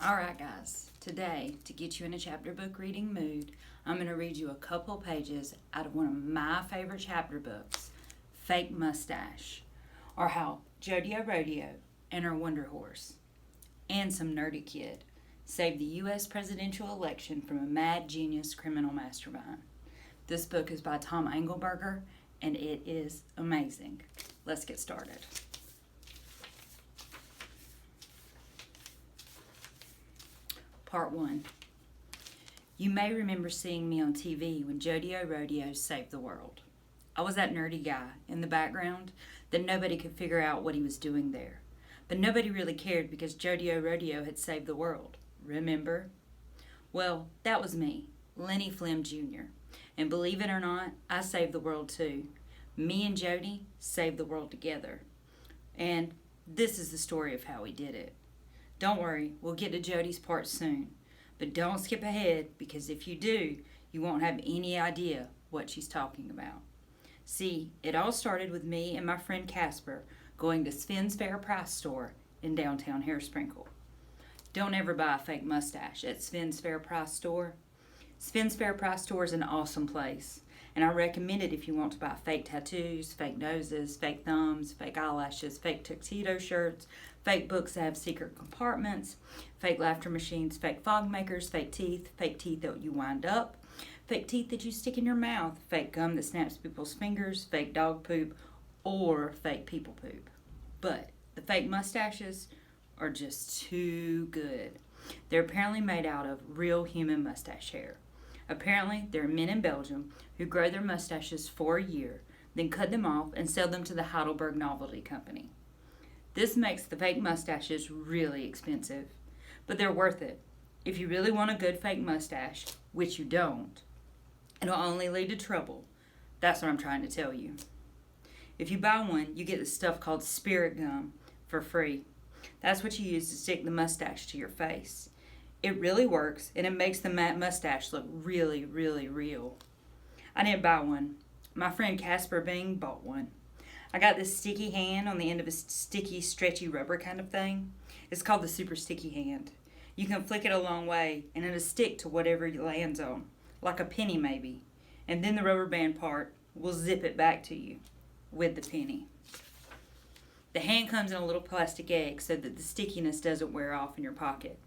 Alright guys, today, to get you in a chapter book reading mood, I'm going to read you a couple pages out of one of my favorite chapter books, Fake Mustache, or How Jodie Rodeo and Her Wonder Horse, and some nerdy kid, saved the U.S. presidential election from a mad genius criminal mastermind. This book is by Tom Angleberger, and it is amazing. Let's get started. Part 1. You may remember seeing me on TV when Jodie Rodeo saved the world. I was that nerdy guy in the background that nobody could figure out what he was doing there. But nobody really cared because Jodie Rodeo had saved the world. Remember? Well, that was me, Lenny Flem Jr. And believe it or not, I saved the world too. Me and Jodie saved the world together. And this is the story of how we did it. Don't worry, we'll get to Jodie's part soon. But don't skip ahead, because if you do, you won't have any idea what she's talking about. See, it all started with me and my friend Casper going to Sven's Fair Price store in downtown Hairsprinkle. Don't ever buy a fake mustache at Sven's Fair Price store. Sven's Fair Price store is an awesome place, and I recommend it if you want to buy fake tattoos, fake noses, fake thumbs, fake eyelashes, fake tuxedo shirts, fake books that have secret compartments, fake laughter machines, fake fog makers, fake teeth that you wind up, fake teeth that you stick in your mouth, fake gum that snaps people's fingers, fake dog poop, or fake people poop. But the fake mustaches are just too good. They're apparently made out of real human mustache hair. Apparently, there are men in Belgium who grow their mustaches for a year, then cut them off and sell them to the Heidelberg Novelty Company. This makes the fake mustaches really expensive, but they're worth it. If you really want a good fake mustache, which you don't, it'll only lead to trouble. That's what I'm trying to tell you. If you buy one, you get this stuff called spirit gum for free. That's what you use to stick the mustache to your face. It really works, and it makes the mustache look really, really real. I didn't buy one. My friend Casper Bing bought one. I got this sticky hand on the end of a sticky, stretchy rubber kind of thing. It's called the super sticky hand. You can flick it a long way, and it'll stick to whatever it lands on, like a penny maybe. And then the rubber band part will zip it back to you with the penny. The hand comes in a little plastic egg so that the stickiness doesn't wear off in your pocket.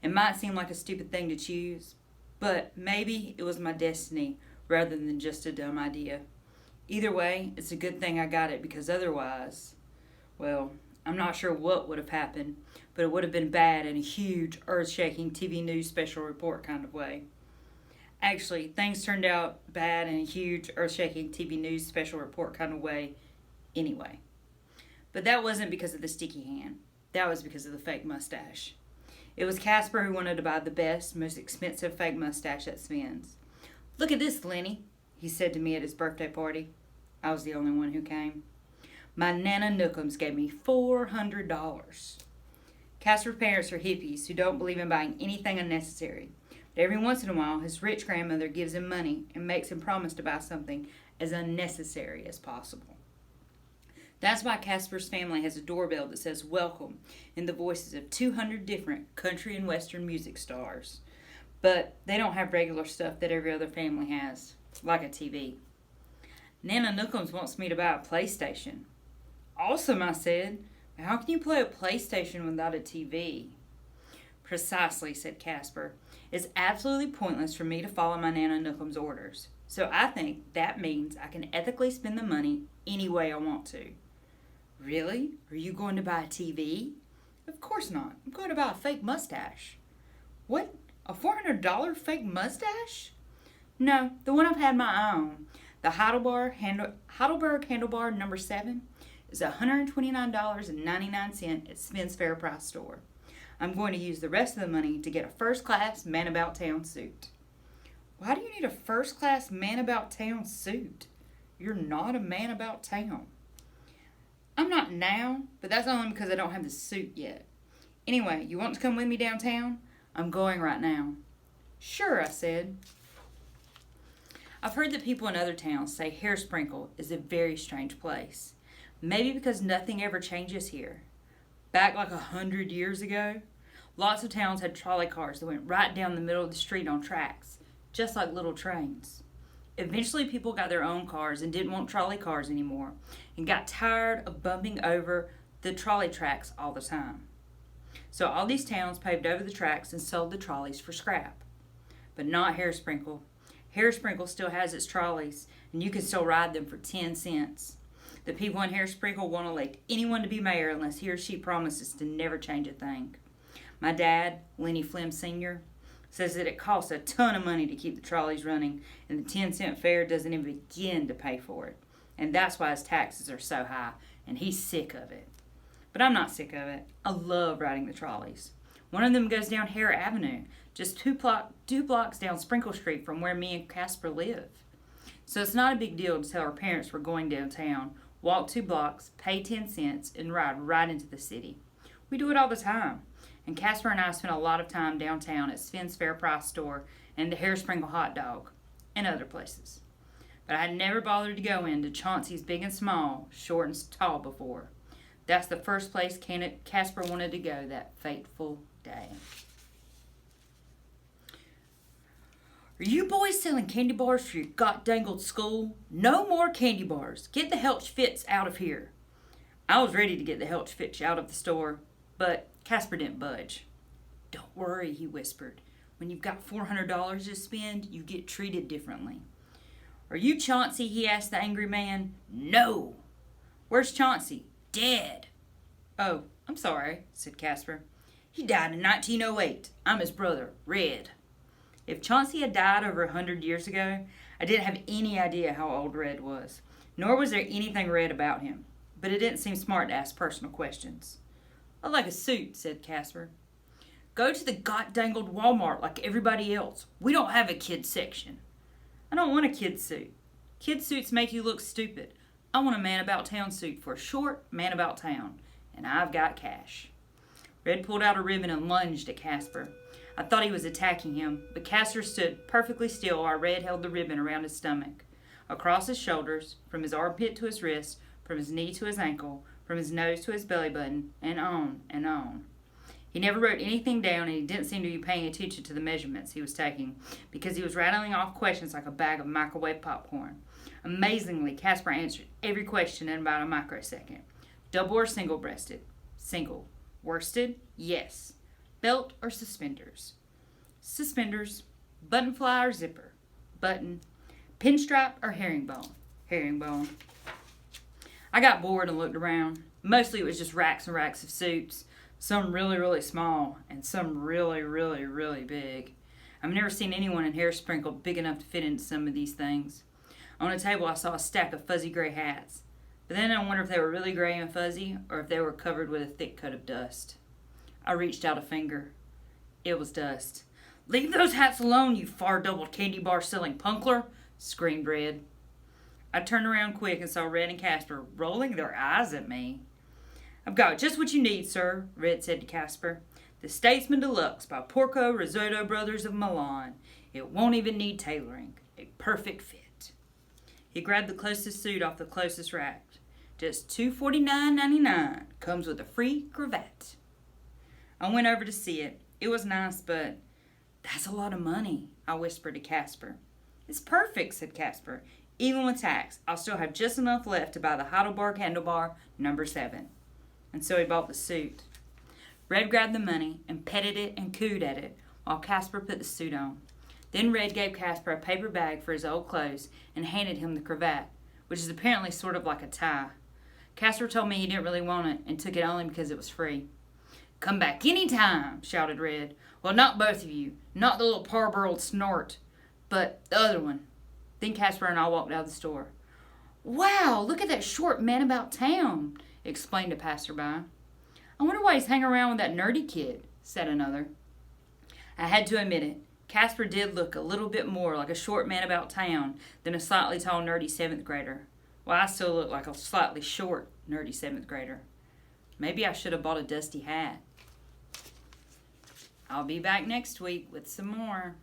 It might seem like a stupid thing to choose, but maybe it was my destiny rather than just a dumb idea. Either way, it's a good thing I got it, because otherwise, well, I'm not sure what would have happened, but it would have been bad in a huge, earth-shaking TV news special report kind of way. Actually, things turned out bad in a huge, earth-shaking TV news special report kind of way anyway. But that wasn't because of the sticky hand. That was because of the fake mustache. It was Casper who wanted to buy the best, most expensive fake mustache at Sven's. "Look at this, Lenny," he said to me at his birthday party. I was the only one who came. "My Nana Nookums gave me $400. Casper's parents are hippies who don't believe in buying anything unnecessary. But every once in a while, his rich grandmother gives him money and makes him promise to buy something as unnecessary as possible. That's why Casper's family has a doorbell that says welcome in the voices of 200 different country and western music stars. But they don't have regular stuff that every other family has, like a TV. Nana Nookums wants me to buy a PlayStation. Awesome, I said. How can you play a PlayStation without a TV? Precisely, said Casper. It's absolutely pointless for me to follow my Nana Nookums' orders. So I think that means I can ethically spend the money any way I want to. Really? Are you going to buy a TV? Of course not. I'm going to buy a fake mustache. What? A $400 fake mustache? No, the one I've had my eye on. The Heidelberg Handlebar number 7 is $129.99 at Sven's Fair Price store. I'm going to use the rest of the money to get a first-class man-about-town suit. Why do you need a first-class man-about-town suit? You're not a man about town. I'm not now, but that's only because I don't have the suit yet. Anyway, you want to come with me downtown? I'm going right now. Sure, I said. I've heard that people in other towns say Hairsprinkle is a very strange place. Maybe because nothing ever changes here. Back like 100 years ago, Lots of towns had trolley cars that went right down the middle of the street on tracks, just like little trains. Eventually, people got their own cars and didn't want trolley cars anymore and got tired of bumping over the trolley tracks all the time. So all these towns paved over the tracks and sold the trolleys for scrap. But not Hairsprinkle. Hairsprinkle still has its trolleys, and you can still ride them for 10 cents. The people in Hairsprinkle won't elect anyone to be mayor unless he or she promises to never change a thing. My dad, Lenny Flem Sr., says that it costs a ton of money to keep the trolleys running, and the 10-cent fare doesn't even begin to pay for it. And that's why his taxes are so high, and he's sick of it. But I'm not sick of it. I love riding the trolleys. One of them goes down Hare Avenue, just two blocks down Sprinkle Street from where me and Casper live. So it's not a big deal to tell our parents we're going downtown, walk 2 blocks, pay 10 cents, and ride right into the city. We do it all the time. And Casper and I spent a lot of time downtown at Sven's Fair Price store and the Hairsprinkle Hot Dog and other places. But I had never bothered to go into Chauncey's Big and Small, Short and Tall before. That's the first place Casper wanted to go that fateful day. Are you boys selling candy bars for your got-dangled school? No more candy bars. Get the Helch Fitz out of here. I was ready to get the Helch Fitz out of the store, but Casper didn't budge. Don't worry, he whispered. When you've got $400 to spend, you get treated differently. Are you Chauncey? He asked the angry man. No. Where's Chauncey? Dead. Oh, I'm sorry, said Casper. He died in 1908. I'm his brother, Red. If Chauncey had died over 100 years ago, I didn't have any idea how old Red was, nor was there anything red about him. But it didn't seem smart to ask personal questions. I like a suit, said Casper. Go to the got-dangled Walmart like everybody else. We don't have a kid's section. I don't want a kid's suit. Kid suits make you look stupid. I want a man-about-town suit for a short man-about-town, and I've got cash. Red pulled out a ribbon and lunged at Casper. I thought he was attacking him, but Casper stood perfectly still while Red held the ribbon around his stomach, across his shoulders, from his armpit to his wrist, from his knee to his ankle, from his nose to his belly button, and on and on. He never wrote anything down, and he didn't seem to be paying attention to the measurements he was taking, because he was rattling off questions like a bag of microwave popcorn. Amazingly, Casper answered every question in about a microsecond. Double or single-breasted? Single. Worsted? Yes. Belt or suspenders? Suspenders. Buttonfly or zipper? Button. Pinstripe or herringbone? Herringbone. I got bored and looked around. Mostly it was just racks and racks of suits. Some really, really small, and some really, really, really big. I've never seen anyone in Hairsprinkle big enough to fit into some of these things. On a table I saw a stack of fuzzy gray hats. But then I wondered if they were really gray and fuzzy, or if they were covered with a thick coat of dust. I reached out a finger. It was dust. Leave those hats alone, you far-doubled candy bar-selling punkler, screamed Red. I turned around quick and saw Red and Casper rolling their eyes at me. I've got just what you need, sir, Red said to Casper. The Statesman Deluxe by Porco Risotto Brothers of Milan. It won't even need tailoring. A perfect fit. He grabbed the closest suit off the closest rack. Just $249.99. Comes with a free cravat. I went over to see it. It was nice, but that's a lot of money, I whispered to Casper. It's perfect, said Casper. Even with tax, I'll still have just enough left to buy the Heidelberg handlebar number 7. And so he bought the suit. Red grabbed the money and petted it and cooed at it while Casper put the suit on. Then Red gave Casper a paper bag for his old clothes and handed him the cravat, which is apparently sort of like a tie. Casper told me he didn't really want it and took it only because it was free. Come back any time, shouted Red. Well, not both of you. Not the little parburled snort, but the other one. Then Casper and I walked out of the store. Wow, look at that short man about town, explained a passerby. I wonder why he's hanging around with that nerdy kid, said another. I had to admit it. Casper did look a little bit more like a short man about town than a slightly tall, nerdy 7th grader. Well, I still look like a slightly short, nerdy 7th grader. Maybe I should have bought a dusty hat. I'll be back next week with some more.